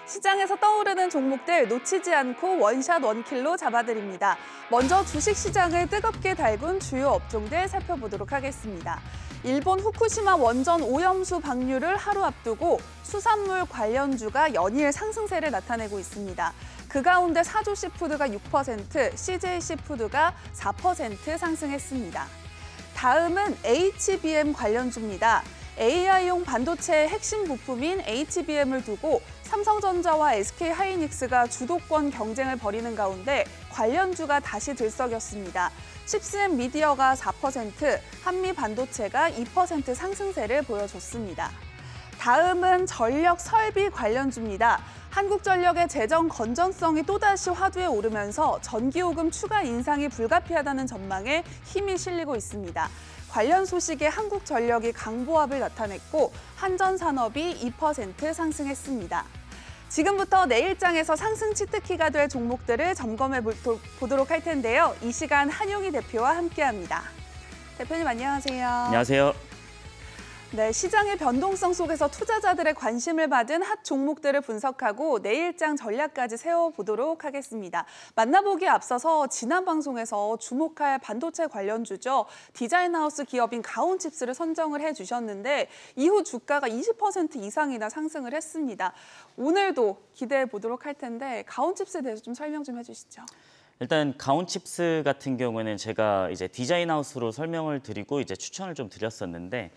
시장에서 떠오르는 종목들 놓치지 않고 원샷 원킬로 잡아드립니다. 먼저 주식시장을 뜨겁게 달군 주요 업종들 살펴보도록 하겠습니다. 일본 후쿠시마 원전 오염수 방류를 하루 앞두고 수산물 관련주가 연일 상승세를 나타내고 있습니다. 그 가운데 사조시푸드가 6%, CJ시푸드가 4% 상승했습니다. 다음은 HBM 관련주입니다. AI용 반도체의 핵심 부품인 HBM을 두고 삼성전자와 SK하이닉스가 주도권 경쟁을 벌이는 가운데 관련주가 다시 들썩였습니다. 칩스앤미디어가 4%, 한미반도체가 2% 상승세를 보여줬습니다. 다음은 전력 설비 관련주입니다. 한국전력의 재정 건전성이 또다시 화두에 오르면서 전기요금 추가 인상이 불가피하다는 전망에 힘이 실리고 있습니다. 관련 소식에 한국전력이 강보합을 나타냈고 한전산업이 2% 상승했습니다. 지금부터 내일장에서 상승 치트키가 될 종목들을 점검해 보도록 할 텐데요. 이 시간 한용희 대표와 함께합니다. 대표님 안녕하세요. 안녕하세요. 네, 시장의 변동성 속에서 투자자들의 관심을 받은 핫 종목들을 분석하고 내일장 전략까지 세워보도록 하겠습니다. 만나보기에 앞서서 지난 방송에서 주목할 반도체 관련주죠. 디자인하우스 기업인 가온칩스를 선정을 해주셨는데 이후 주가가 20% 이상이나 상승을 했습니다. 오늘도 기대해 보도록 할 텐데 가온칩스에 대해서 좀 설명 좀 해주시죠. 일단 가온칩스 같은 경우는 제가 이제 디자인하우스로 설명을 드리고 이제 추천을 좀 드렸었는데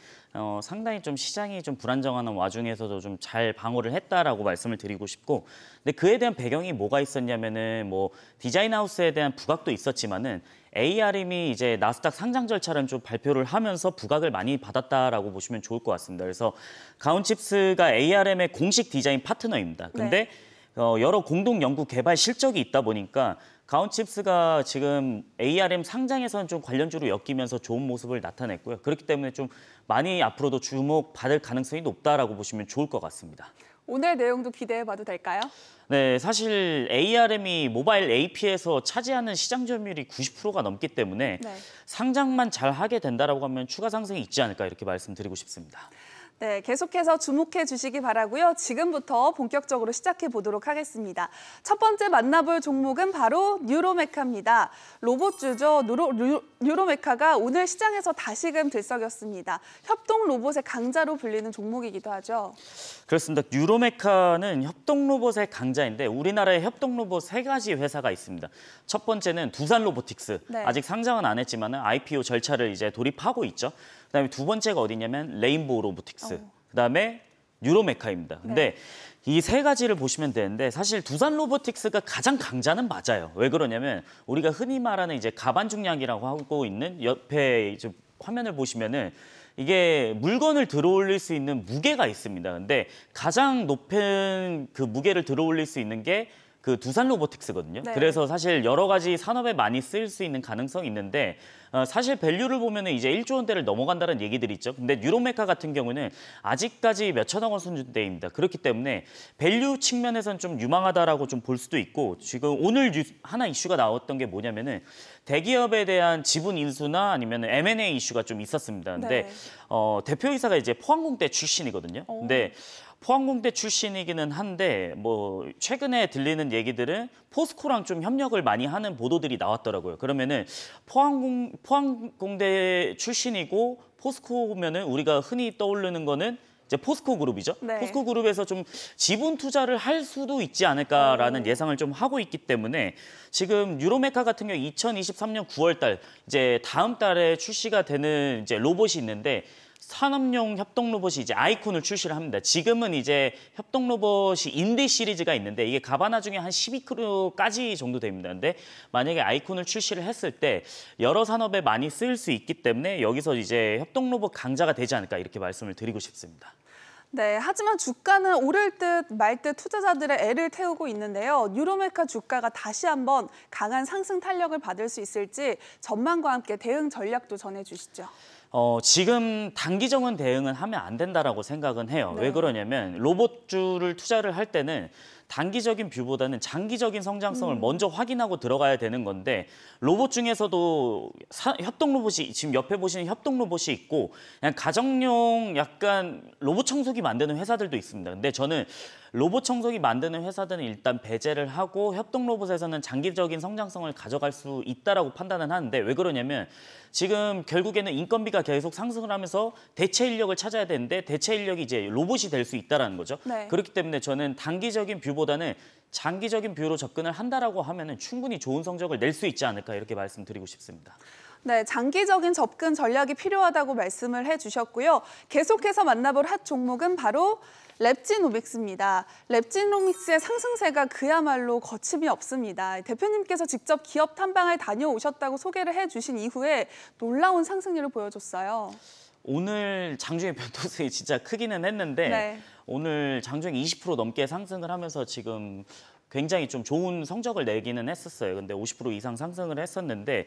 상당히 좀 시장이 좀 불안정한 와중에서도 좀 잘 방어를 했다라고 말씀을 드리고 싶고, 근데 그에 대한 배경이 뭐가 있었냐면은 뭐 디자인하우스에 대한 부각도 있었지만은 ARM이 이제 나스닥 상장 절차를 좀 발표를 하면서 부각을 많이 받았다라고 보시면 좋을 것 같습니다. 그래서 가온칩스가 ARM의 공식 디자인 파트너입니다. 근데 여러 공동 연구 개발 실적이 있다 보니까 가온칩스가 지금 ARM 상장에서는 좀 관련주로 엮이면서 좋은 모습을 나타냈고요. 그렇기 때문에 좀 많이 앞으로도 주목받을 가능성이 높다라고 보시면 좋을 것 같습니다. 오늘 내용도 기대해봐도 될까요? 네, 사실 ARM이 모바일 AP에서 차지하는 시장 점유율이 90%가 넘기 때문에 상장만 잘 하게 된다라고 하면 추가 상승이 있지 않을까 이렇게 말씀드리고 싶습니다. 네, 계속해서 주목해 주시기 바라고요. 지금부터 본격적으로 시작해 보도록 하겠습니다. 첫 번째 만나볼 종목은 바로 뉴로메카입니다. 로봇주죠. 뉴로메카가 오늘 시장에서 다시금 들썩였습니다. 협동 로봇의 강자로 불리는 종목이기도 하죠. 그렇습니다. 뉴로메카는 협동 로봇의 강자인데 우리나라에 협동 로봇 3가지 회사가 있습니다. 첫 번째는 두산 로보틱스. 아직 상장은 안 했지만 IPO 절차를 이제 돌입하고 있죠. 그다음에 두 번째가 어디냐면 레인보우 로보틱스, 그다음에 뉴로메카입니다. 근데 이 3가지를 보시면 되는데 사실 두산 로보틱스가 가장 강자는 맞아요. 왜 그러냐면 우리가 흔히 말하는 이제 가반 중량이라고 하고 있는 옆에 이제 화면을 보시면은 이게 물건을 들어올릴 수 있는 무게가 있습니다. 근데 가장 높은 그 무게를 들어올릴 수 있는 게 그 두산 로보틱스거든요. 그래서 사실 여러 가지 산업에 많이 쓰일 수 있는 가능성이 있는데 사실 밸류를 보면은 이제 1조 원대를 넘어간다는 얘기들이 있죠. 근데 뉴로메카 같은 경우는 아직까지 몇천억 원 수준대입니다. 그렇기 때문에 밸류 측면에서는 좀 유망하다라고 좀 볼 수도 있고, 지금 오늘 하나 이슈가 나왔던 게 뭐냐면은 대기업에 대한 지분 인수나 아니면 M&A 이슈가 좀 있었습니다. 근데 대표이사가 이제 포항공대 출신이거든요. 근데 포항공대 출신이기는 한데 뭐 최근에 들리는 얘기들은 포스코랑 좀 협력을 많이 하는 보도들이 나왔더라고요. 그러면은 포항공대 출신이고 포스코면은 우리가 흔히 떠오르는 거는 이제 포스코 그룹이죠. 포스코 그룹에서 좀 지분 투자를 할 수도 있지 않을까라는 예상을 좀 하고 있기 때문에 지금 뉴로메카 같은 경우 2023년 9월 달 이제 다음 달에 출시가 되는 이제 로봇이 있는데 산업용 협동 로봇이 이제 아이콘을 출시를 합니다. 지금은 이제 협동 로봇이 인디 시리즈가 있는데 이게 가바나 중에 한 12kg까지 정도 됩니다. 근데 만약에 아이콘을 출시를 했을 때 여러 산업에 많이 쓰일 수 있기 때문에 여기서 이제 협동 로봇 강자가 되지 않을까 이렇게 말씀을 드리고 싶습니다. 네, 하지만 주가는 오를 듯 말 듯 투자자들의 애를 태우고 있는데요. 뉴로메카 주가가 다시 한번 강한 상승 탄력을 받을 수 있을지 전망과 함께 대응 전략도 전해주시죠. 지금 단기적인 대응은 하면 안 된다라고 생각은 해요. 왜 그러냐면 로봇주를 투자를 할 때는 단기적인 뷰보다는 장기적인 성장성을 먼저 확인하고 들어가야 되는 건데 로봇 중에서도 협동 로봇이 지금 옆에 보시는 협동 로봇이 있고 그냥 가정용 약간 로봇 청소기 만드는 회사들도 있습니다. 근데 저는 로봇 청소기 만드는 회사들은 일단 배제를 하고 협동 로봇에서는 장기적인 성장성을 가져갈 수 있다라고 판단은 하는데 왜 그러냐면 지금 결국에는 인건비가 계속 상승을 하면서 대체 인력을 찾아야 되는데 대체 인력이 이제 로봇이 될 수 있다라는 거죠. 네. 그렇기 때문에 저는 단기적인 뷰보다는 장기적인 뷰로 접근을 한다라고 하면은 충분히 좋은 성적을 낼 수 있지 않을까 이렇게 말씀드리고 싶습니다. 네, 장기적인 접근 전략이 필요하다고 말씀을 해주셨고요. 계속해서 만나볼 핫 종목은 바로 랩지노믹스입니다. 랩지노믹스의 상승세가 그야말로 거침이 없습니다. 대표님께서 직접 기업 탐방을 다녀오셨다고 소개를 해주신 이후에 놀라운 상승률을 보여줬어요. 오늘 장중에 변동성이 진짜 크기는 했는데 네. 오늘 장중에 20% 넘게 상승을 하면서 지금 굉장히 좀 좋은 성적을 내기는 했었어요. 근데 50% 이상 상승을 했었는데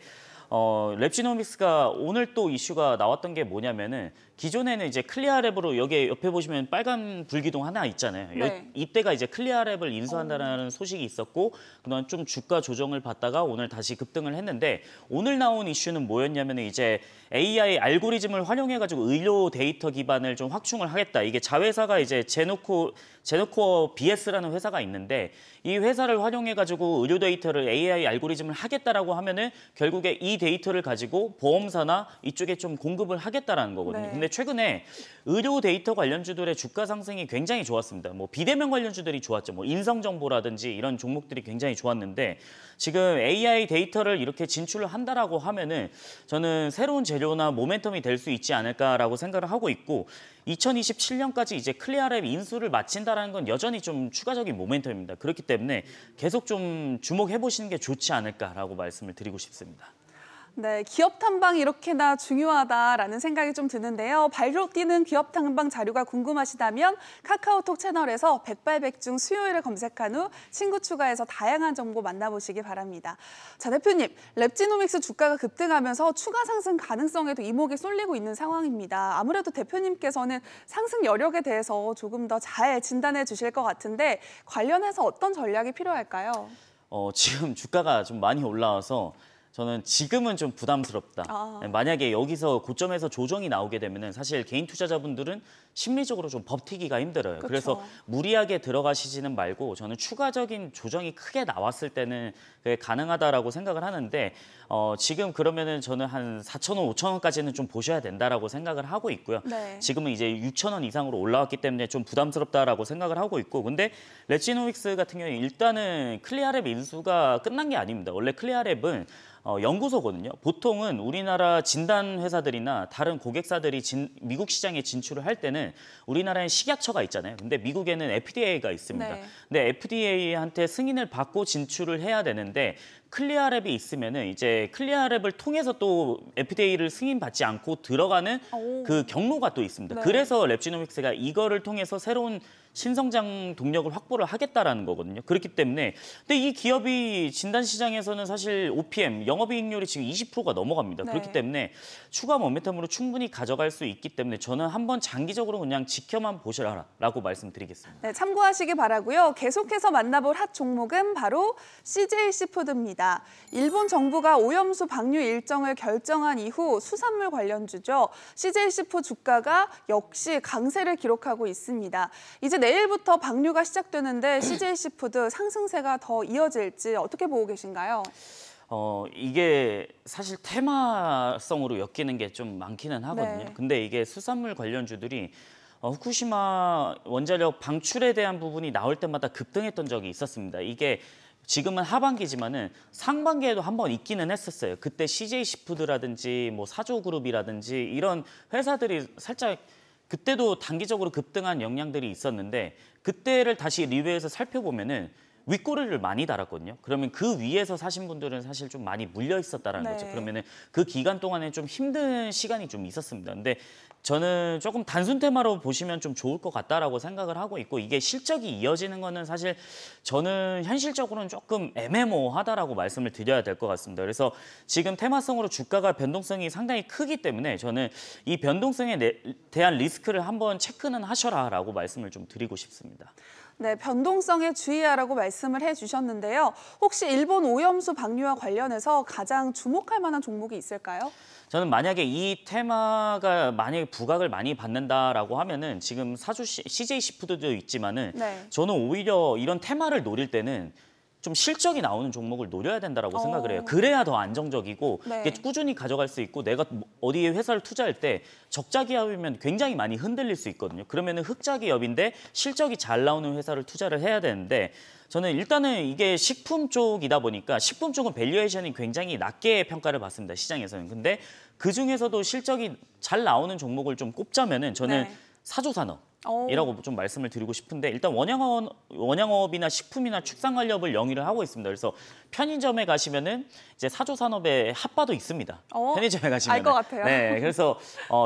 랩지노믹스가 오늘 또 이슈가 나왔던 게 뭐냐면은 기존에는 이제 클리어랩으로 여기 옆에 보시면 빨간 불기둥 하나 있잖아요. 네. 이때가 이제 클리어랩을 인수한다는 소식이 있었고 그동안 좀 주가 조정을 받다가 오늘 다시 급등을 했는데 오늘 나온 이슈는 뭐였냐면 이제 AI 알고리즘을 활용해가지고 의료 데이터 기반을 좀 확충을 하겠다. 이게 자회사가 이제 제노코어 BS라는 회사가 있는데 이 회사를 활용해가지고 의료 데이터를 AI 알고리즘을 하겠다라고 하면은 결국에 이 데이터를 가지고 보험사나 이쪽에 좀 공급을 하겠다라는 거거든요. 네. 근데 최근에 의료 데이터 관련주들의 주가 상승이 굉장히 좋았습니다. 뭐 비대면 관련주들이 좋았죠. 뭐 인성정보라든지 이런 종목들이 굉장히 좋았는데 지금 AI 데이터를 이렇게 진출을 한다라고 하면은 저는 새로운 재료나 모멘텀이 될 수 있지 않을까라고 생각을 하고 있고 2027년까지 이제 클리어랩 인수를 마친다라는 건 여전히 좀 추가적인 모멘텀입니다. 그렇기 때문에 계속 좀 주목해 보시는 게 좋지 않을까라고 말씀을 드리고 싶습니다. 네, 기업 탐방이 이렇게나 중요하다라는 생각이 좀 드는데요. 발로 뛰는 기업 탐방 자료가 궁금하시다면 카카오톡 채널에서 백발백중 수요일을 검색한 후 친구 추가해서 다양한 정보 만나보시기 바랍니다. 자, 대표님, 랩지노믹스 주가가 급등하면서 추가 상승 가능성에도 이목이 쏠리고 있는 상황입니다. 아무래도 대표님께서는 상승 여력에 대해서 조금 더 잘 진단해 주실 것 같은데 관련해서 어떤 전략이 필요할까요? 지금 주가가 좀 많이 올라와서 저는 지금은 좀 부담스럽다. 만약에 여기서 고점에서 조정이 나오게 되면은 사실 개인 투자자분들은 심리적으로 좀 버티기가 힘들어요. 그쵸. 그래서 무리하게 들어가시지는 말고 저는 추가적인 조정이 크게 나왔을 때는 그게 가능하다라고 생각을 하는데 지금 그러면은 저는 한 4,000원, 5,000원까지는 좀 보셔야 된다라고 생각을 하고 있고요. 네. 지금은 이제 6,000원 이상으로 올라왔기 때문에 좀 부담스럽다라고 생각을 하고 있고 근데 랩지노믹스 같은 경우에 일단은 클리어랩 인수가 끝난 게 아닙니다. 원래 클리어랩은 연구소거든요. 보통은 우리나라 진단 회사들이나 다른 고객사들이 미국 시장에 진출을 할 때는 우리나라엔 식약처가 있잖아요. 근데 미국에는 FDA가 있습니다. 네. 근데 FDA한테 승인을 받고 진출을 해야 되는데 클리어랩이 있으면은 이제 클리어랩을 통해서 또 FDA를 승인받지 않고 들어가는 그 경로가 또 있습니다. 네. 그래서 랩지노믹스가 이거를 통해서 새로운 신성장 동력을 확보를 하겠다라는 거거든요. 그렇기 때문에 근데 이 기업이 진단 시장에서는 사실 OPM 영업이익률이 지금 20%가 넘어갑니다. 네. 그렇기 때문에 추가 모멘텀으로 충분히 가져갈 수 있기 때문에 저는 한번 장기적으로 그냥 지켜만 보시라라고 말씀드리겠습니다. 네, 참고하시기 바라고요. 계속해서 만나볼 핫 종목은 바로 CJ시푸드입니다. 일본 정부가 오염수 방류 일정을 결정한 이후 수산물 관련주죠. CJ시푸드 주가가 역시 강세를 기록하고 있습니다. 이제 내일부터 방류가 시작되는데 CJ시푸드 상승세가 더 이어질지 어떻게 보고 계신가요? 이게 사실 테마성으로 엮이는 게 좀 많기는 하거든요. 네. 근데 이게 수산물 관련주들이 후쿠시마 원자력 방출에 대한 부분이 나올 때마다 급등했던 적이 있었습니다. 이게 지금은 하반기지만은 상반기에도 한번 있기는 했었어요. 그때 CJ시푸드라든지 뭐 사조그룹이라든지 이런 회사들이 살짝 그때도 단기적으로 급등한 영향들이 있었는데 그때를 다시 리뷰해서 살펴보면은 윗꼬리를 많이 달았거든요. 그러면 그 위에서 사신 분들은 사실 좀 많이 물려 있었다라는 네. 거죠. 그러면은 그 기간 동안에 좀 힘든 시간이 좀 있었습니다. 근데 저는 조금 단순 테마로 보시면 좀 좋을 것 같다라고 생각을 하고 있고 이게 실적이 이어지는 거는 사실 저는 현실적으로는 조금 애매모호하다라고 말씀을 드려야 될 것 같습니다. 그래서 지금 테마성으로 주가가 변동성이 상당히 크기 때문에 저는 이 변동성에 대한 리스크를 한번 체크는 하셔라라고 말씀을 좀 드리고 싶습니다. 네, 변동성에 주의하라고 말씀을 해주셨는데요. 혹시 일본 오염수 방류와 관련해서 가장 주목할 만한 종목이 있을까요? 저는 만약에 이 테마가 만약에 부각을 많이 받는다라고 하면은 지금 CJ 시푸드도 있지만은 네. 저는 오히려 이런 테마를 노릴 때는 좀 실적이 나오는 종목을 노려야 된다라고 생각을 해요. 그래야 더 안정적이고 네. 이게 꾸준히 가져갈 수 있고 내가 어디에 회사를 투자할 때 적자 기업이면 굉장히 많이 흔들릴 수 있거든요. 그러면은 흑자 기업인데 실적이 잘 나오는 회사를 투자를 해야 되는데 저는 일단은 이게 식품 쪽이다 보니까 식품 쪽은 밸류에이션이 굉장히 낮게 평가를 받습니다. 시장에서는. 근데 그중에서도 실적이 잘 나오는 종목을 좀 꼽자면은 저는 네. 사조산업. 이라고 좀 말씀을 드리고 싶은데 일단 원양어업이나 식품이나 축산관리업을 영위를 하고 있습니다. 그래서 편의점에 가시면은 이제 사조산업의 핫바도 있습니다. 편의점에 가시면 알 것 같아요. 네, 그래서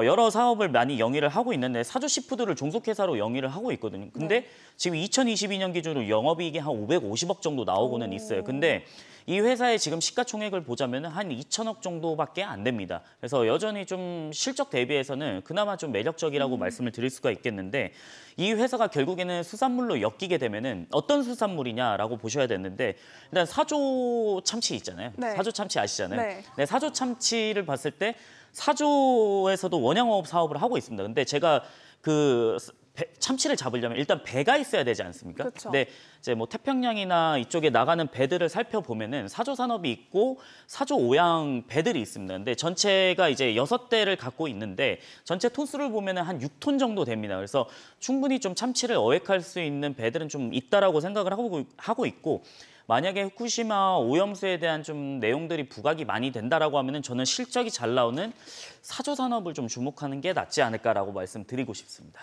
여러 사업을 많이 영위를 하고 있는데 사조시푸드를 종속회사로 영위를 하고 있거든요. 근데 지금 2022년 기준으로 영업이익이 한 550억 정도 나오고는 있어요. 근데 이 회사의 지금 시가총액을 보자면 한 2천억 정도밖에 안 됩니다. 그래서 여전히 좀 실적 대비해서는 그나마 좀 매력적이라고 말씀을 드릴 수가 있겠는데 이 회사가 결국에는 수산물로 엮이게 되면은 어떤 수산물이냐라고 보셔야 되는데 일단 사조 참치 있잖아요. 네. 사조 참치 아시잖아요. 네. 네, 사조 참치를 봤을 때 사조에서도 원양어업 사업을 하고 있습니다. 근데 제가 참치를 잡으려면 일단 배가 있어야 되지 않습니까? 그렇죠. 근데 이제 뭐 태평양이나 이쪽에 나가는 배들을 살펴보면은 사조 산업이 있고 사조 오양 배들이 있습니다. 근데 전체가 이제 6대를 갖고 있는데 전체 톤수를 보면은 한 6톤 정도 됩니다. 그래서 충분히 좀 참치를 어획할 수 있는 배들은 좀 있다라고 생각을 하고 있고 만약에 후쿠시마 오염수에 대한 좀 내용들이 부각이 많이 된다라고 하면은 저는 실적이 잘 나오는 사조 산업을 좀 주목하는 게 낫지 않을까라고 말씀드리고 싶습니다.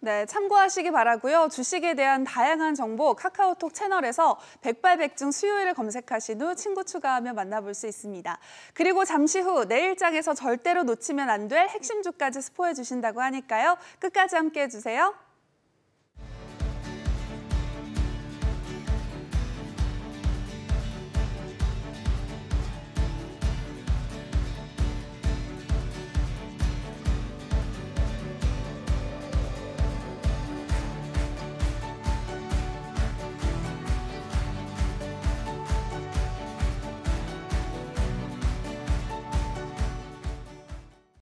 네, 참고하시기 바라고요. 주식에 대한 다양한 정보 카카오톡 채널에서 백발백중 수요일을 검색하신 후 친구 추가하면 만나볼 수 있습니다. 그리고 잠시 후 내일장에서 절대로 놓치면 안 될 핵심 주까지 스포해 주신다고 하니까요. 끝까지 함께해 주세요.